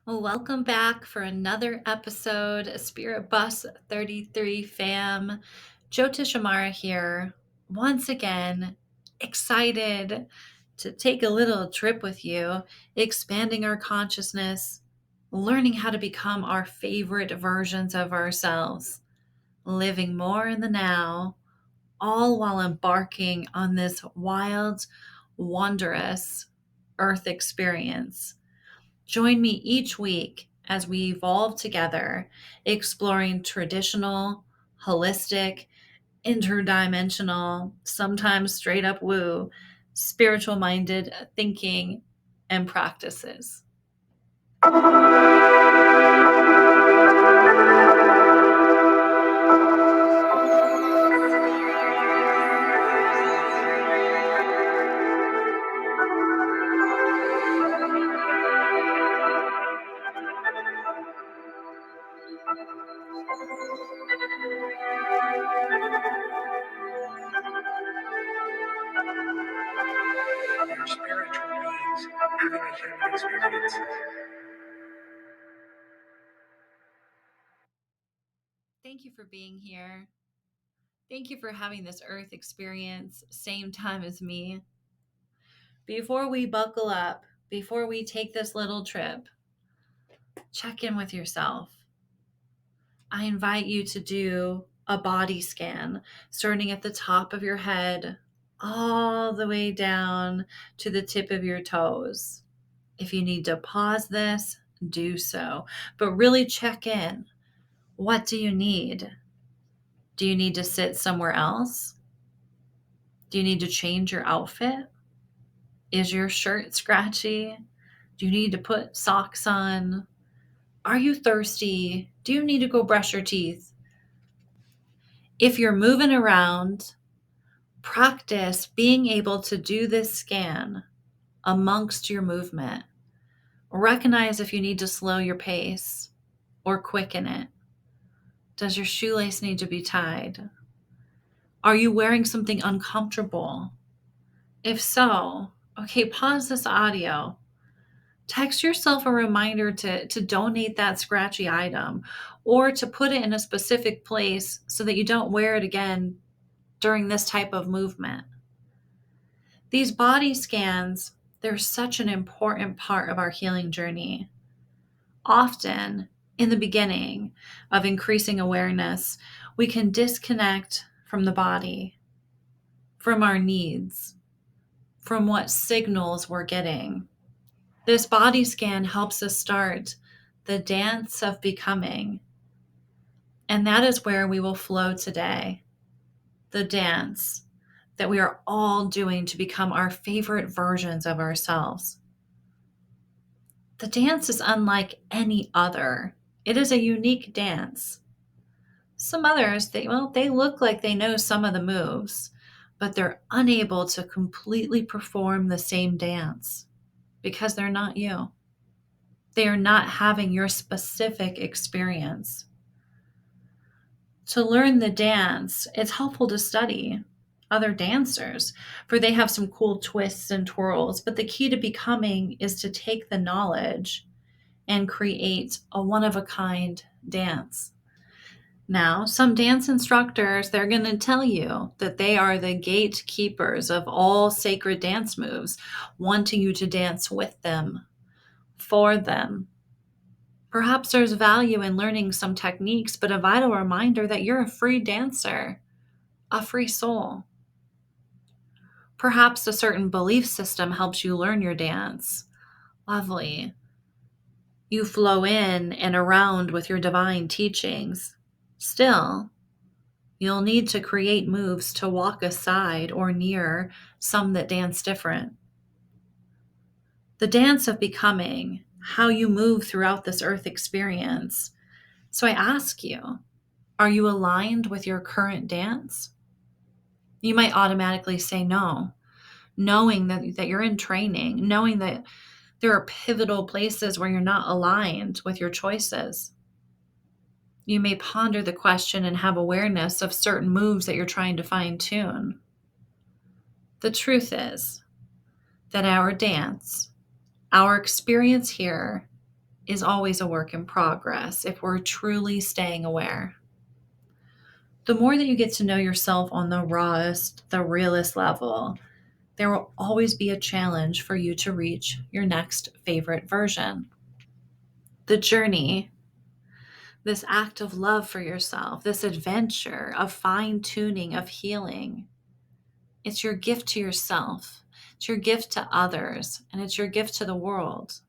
Well, welcome back for another episode, Spirit Bus 33 fam. Jyotishamara here, once again, excited to take a little trip with you, expanding our consciousness, learning how to become our favorite versions of ourselves, living more in the now, all while embarking on this wild, wondrous earth experience. Join me each week as we evolve together, exploring traditional, holistic, interdimensional, sometimes straight up woo, spiritual minded thinking and practices. Your spiritual beings having a human experience. Thank you for being here. Thank you for having this earth experience, same time as me. Before we buckle up, before we take this little trip, check in with yourself. I invite you to do a body scan, starting at the top of your head, all the way down to the tip of your toes. If you need to pause this, do so, but really check in. What do you need? Do you need to sit somewhere else? Do you need to change your outfit? Is your shirt scratchy? Do you need to put socks on? Are you thirsty? Do you need to go brush your teeth? If you're moving around, practice being able to do this scan amongst your movement. Recognize if you need to slow your pace or quicken it. Does your shoelace need to be tied? Are you wearing something uncomfortable? If so, okay, pause this audio. Text yourself a reminder to donate that scratchy item or to put it in a specific place so that you don't wear it again during this type of movement. These body scans, they're such an important part of our healing journey. Often, in the beginning of increasing awareness, we can disconnect from the body, from our needs, from what signals we're getting. This body scan helps us start the dance of becoming. And that is where we will flow today. The dance that we are all doing to become our favorite versions of ourselves. The dance is unlike any other. It is a unique dance. Some others, they look like they know some of the moves, but they're unable to completely perform the same dance because they're not you. They are not having your specific experience. To learn the dance, it's helpful to study other dancers, for they have some cool twists and twirls. But the key to becoming is to take the knowledge and create a one-of-a-kind dance. Now, some dance instructors, they're going to tell you that they are the gatekeepers of all sacred dance moves, wanting you to dance with them, for them. Perhaps there's value in learning some techniques, but a vital reminder that you're a free dancer, a free soul. Perhaps a certain belief system helps you learn your dance. Lovely. You flow in and around with your divine teachings. Still, you'll need to create moves to walk aside or near some that dance different. The dance of becoming, how you move throughout this earth experience. So I ask you, are you aligned with your current dance? You might automatically say no, knowing that you're in training, knowing that there are pivotal places where you're not aligned with your choices. You may ponder the question and have awareness of certain moves that you're trying to fine tune. The truth is that our dance, our experience here, is always a work in progress if we're truly staying aware. The more that you get to know yourself on the rawest, the realest level, there will always be a challenge for you to reach your next favorite version. The journey, this act of love for yourself, this adventure of fine tuning, of healing, it's your gift to yourself, it's your gift to others, and it's your gift to the world.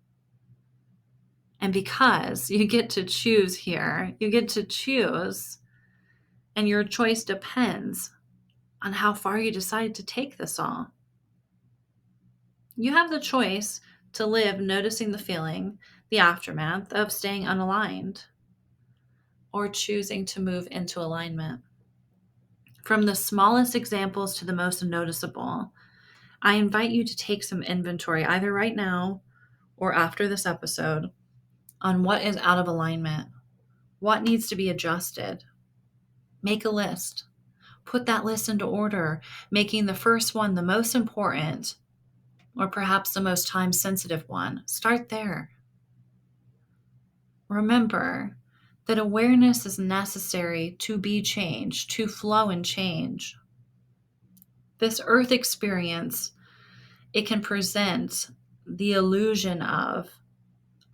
And because you get to choose here, you get to choose, and your choice depends on how far you decide to take this all. You have the choice to live noticing the feeling, the aftermath of staying unaligned, or choosing to move into alignment. From the smallest examples to the most noticeable, I invite you to take some inventory, either right now or after this episode, on what is out of alignment, what needs to be adjusted. Make a list. Put that list into order, making the first one the most important, or perhaps the most time sensitive one. Start there. Remember that awareness is necessary to be changed, to flow and change. This earth experience, it can present the illusion of,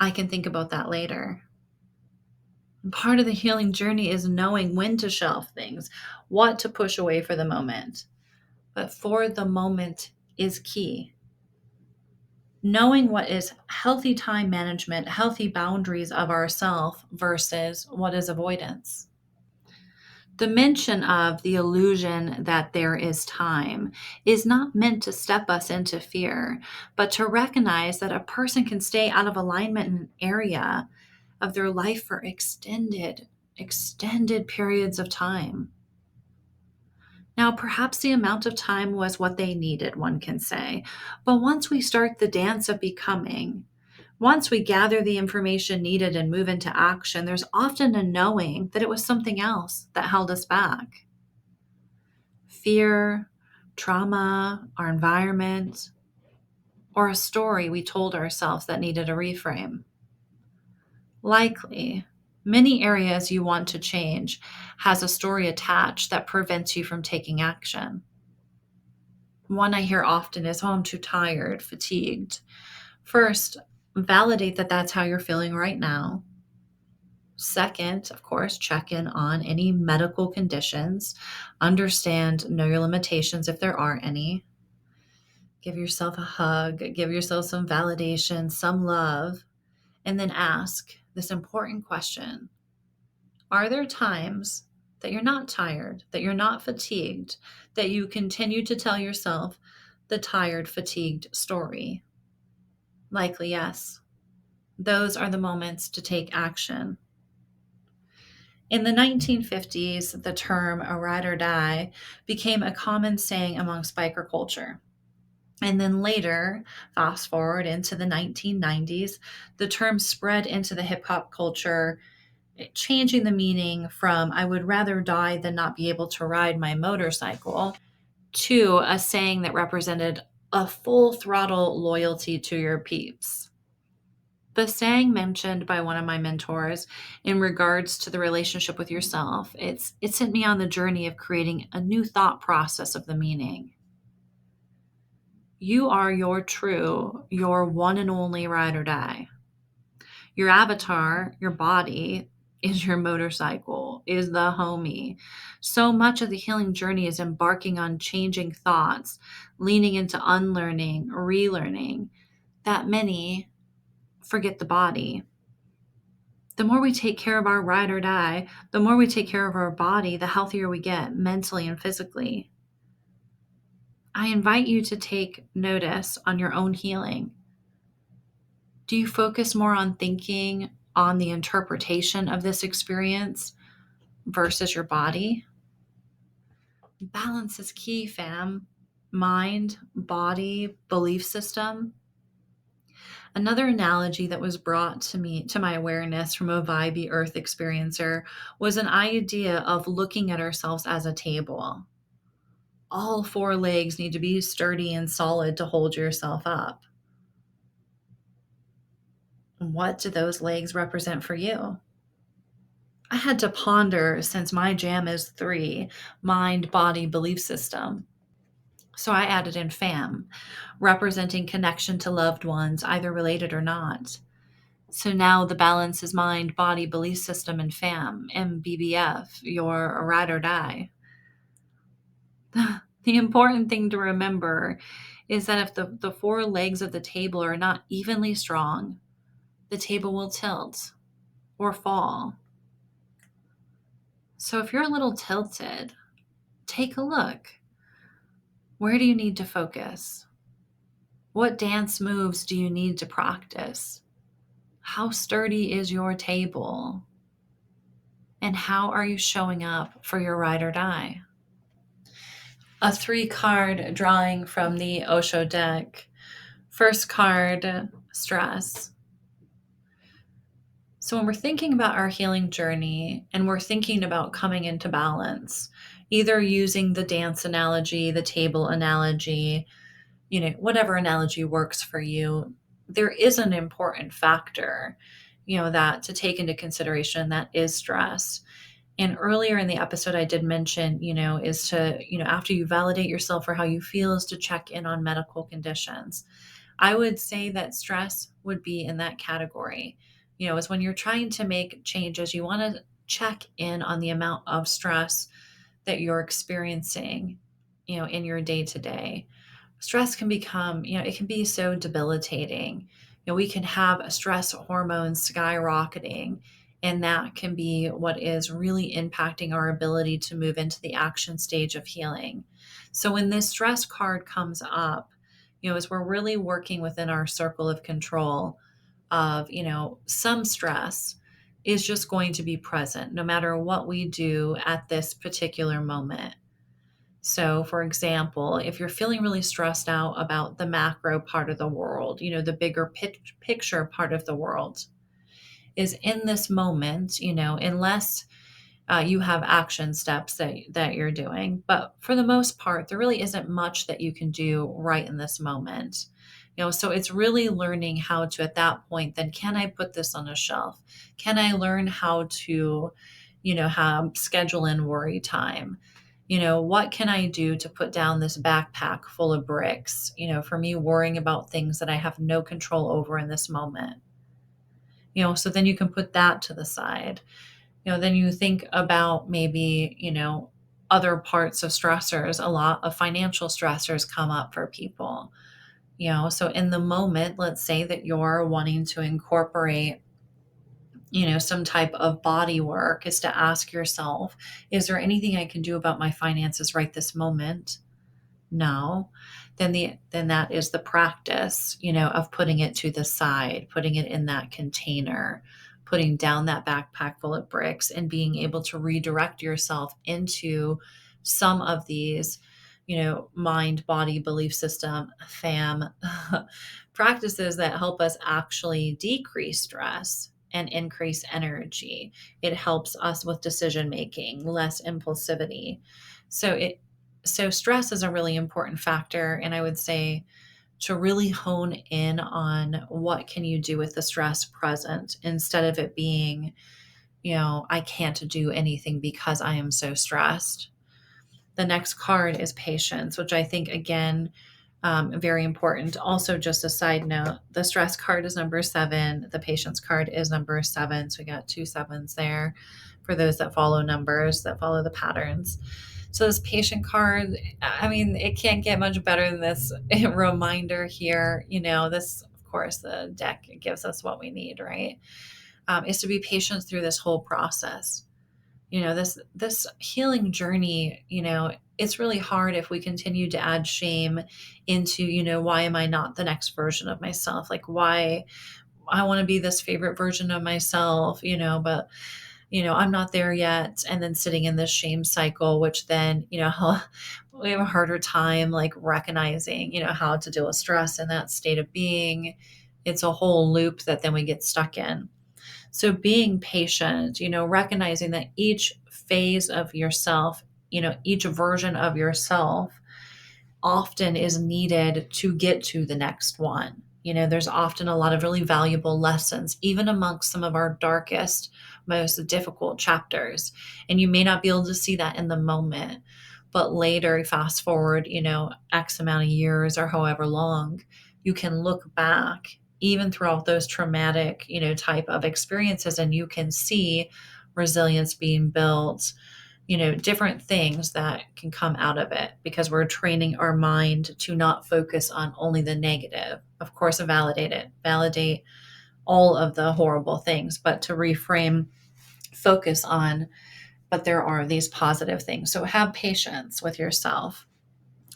I can think about that later. And part of the healing journey is knowing when to shelve things, what to push away for the moment. But for the moment is key. Knowing what is healthy time management, healthy boundaries of ourself versus what is avoidance. The mention of the illusion that there is time is not meant to step us into fear, but to recognize that a person can stay out of alignment in an area of their life for extended periods of time. Now, perhaps the amount of time was what they needed, one can say. But once we start the dance of becoming, once we gather the information needed and move into action, there's often a knowing that it was something else that held us back. Fear, trauma, our environment, or a story we told ourselves that needed a reframe. Likely, many areas you want to change has a story attached that prevents you from taking action. One I hear often is, oh, I'm too tired, fatigued. First, validate that that's how you're feeling right now. Second, of course, check in on any medical conditions. Understand, know your limitations if there are any. Give yourself a hug, give yourself some validation, some love, and then ask this important question. Are there times that you're not tired, that you're not fatigued, that you continue to tell yourself the tired, fatigued story? Likely, yes. Those are the moments to take action. In the 1950s, the term a ride or die became a common saying amongst biker culture. And then later, fast forward into the 1990s, the term spread into the hip hop culture, changing the meaning from I would rather die than not be able to ride my motorcycle to a saying that represented a full throttle loyalty to your peeps. The saying mentioned by one of my mentors in regards to the relationship with yourself, it sent me on the journey of creating a new thought process of the meaning. You are your one and only ride or die. Your avatar, your body, is your motorcycle, is the homie. So much of the healing journey is embarking on changing thoughts, leaning into unlearning, relearning, that many forget the body. The more we take care of our ride or die, the more we take care of our body, the healthier we get mentally and physically. I invite you to take notice on your own healing. Do you focus more on thinking on the interpretation of this experience versus your body? Balance is key, fam. Mind, body, belief system. Another analogy that was brought to my awareness from a vibey earth experiencer was an idea of looking at ourselves as a table. All four legs need to be sturdy and solid to hold yourself up. What do those legs represent for you? I had to ponder, since my jam is 3, mind, body, belief system. So I added in fam, representing connection to loved ones, either related or not. So now the balance is mind, body, belief system, and fam, MBBF, your ride or die. The important thing to remember is that if the 4 legs of the table are not evenly strong, the table will tilt or fall. So if you're a little tilted, take a look. Where do you need to focus? What dance moves do you need to practice? How sturdy is your table? And how are you showing up for your ride or die? A 3-card drawing from the Osho deck. First card, stress. So when we're thinking about our healing journey and we're thinking about coming into balance, either using the dance analogy, the table analogy, whatever analogy works for you, there is an important factor, that to take into consideration, that is stress. And earlier in the episode, I did mention, is to, after you validate yourself for how you feel, is to check in on medical conditions. I would say that stress would be in that category. Is when you're trying to make changes, you want to check in on the amount of stress that you're experiencing, in your day to day. Stress can become, it can be so debilitating. We can have stress hormones skyrocketing, and that can be what is really impacting our ability to move into the action stage of healing. So when this stress card comes up, as we're really working within our circle of control of, some stress is just going to be present no matter what we do at this particular moment. So, for example, if you're feeling really stressed out about the macro part of the world, the bigger picture part of the world, is in this moment, unless you have action steps that you're doing. But for the most part, there really isn't much that you can do right in this moment. So it's really learning how to, at that point, then can I put this on a shelf? Can I learn how to, have schedule in worry time? What can I do to put down this backpack full of bricks, for me worrying about things that I have no control over in this moment? So then you can put that to the side. Then you think about maybe, other parts of stressors. A lot of financial stressors come up for people. So in the moment, let's say that you're wanting to incorporate, some type of body work, is to ask yourself, is there anything I can do about my finances right this moment? No. Then that is the practice, of putting it to the side, putting it in that container, putting down that backpack full of bricks, and being able to redirect yourself into some of these, mind, body, belief system, fam practices that help us actually decrease stress and increase energy. It helps us with decision making, less impulsivity. So stress is a really important factor, and I would say to really hone in on what can you do with the stress present, instead of it being, I can't do anything because I am so stressed. The next card is patience, which I think, again, very important. Also, just a side note, the stress card is number 7. The patience card is number 7. So we got 2 sevens there for those that follow numbers, that follow the patterns. So this patient card, I mean, it can't get much better than this reminder here. This, of course, the deck gives us what we need, right? Is to be patient through this whole process. This healing journey, it's really hard if we continue to add shame into, why am I not the next version of myself? Like, why I want to be this favorite version of myself, but I'm not there yet. And then sitting in this shame cycle, which then, we have a harder time like recognizing, how to deal with stress in that state of being. It's a whole loop that then we get stuck in. So being patient, recognizing that each phase of yourself, each version of yourself often is needed to get to the next one. There's often a lot of really valuable lessons, even amongst some of our darkest, most difficult chapters. And you may not be able to see that in the moment, but later, fast forward, X amount of years or however long, you can look back even throughout those traumatic, type of experiences, and you can see resilience being built, different things that can come out of it because we're training our mind to not focus on only the negative. Of course, validate all of the horrible things, but to reframe, focus on, but there are these positive things. So have patience with yourself.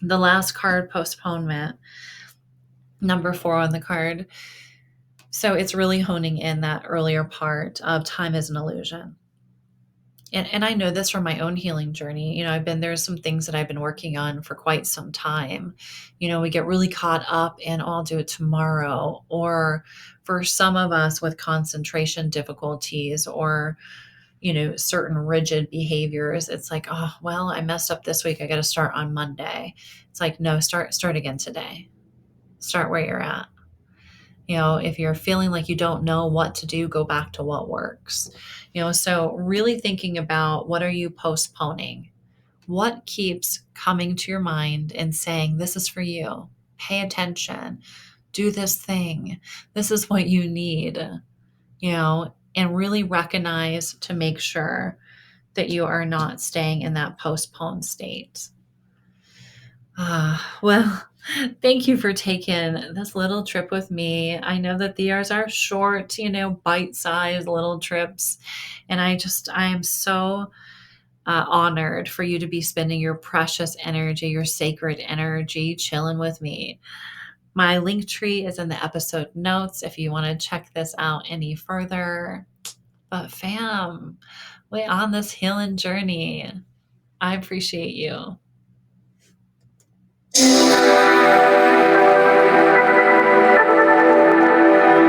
The last card, postponement, number 4 on the card. So it's really honing in that earlier part of time is an illusion. And I know this from my own healing journey. There's some things that I've been working on for quite some time. We get really caught up in, oh, I'll do it tomorrow. Or for some of us with concentration difficulties or, certain rigid behaviors, it's like, oh, well, I messed up this week. I got to start on Monday. It's like, no, start again today. Start where you're at. If you're feeling like you don't know what to do, go back to what works. So really thinking about, what are you postponing? What keeps coming to your mind and saying, this is for you? Pay attention. Do this thing. This is what you need, and really recognize to make sure that you are not staying in that postponed state. Well, thank you for taking this little trip with me. I know that these are short, bite-sized little trips. And I am so honored for you to be spending your precious energy, your sacred energy, chilling with me. My link tree is in the episode notes if you want to check this out any further. But fam, we're on this healing journey. I appreciate you.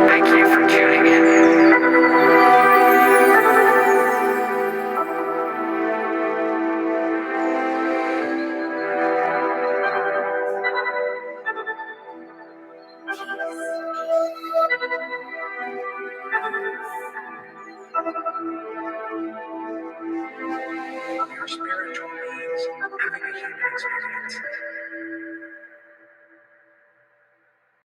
Thank you for tuning in. Your spiritual beings having a human experience.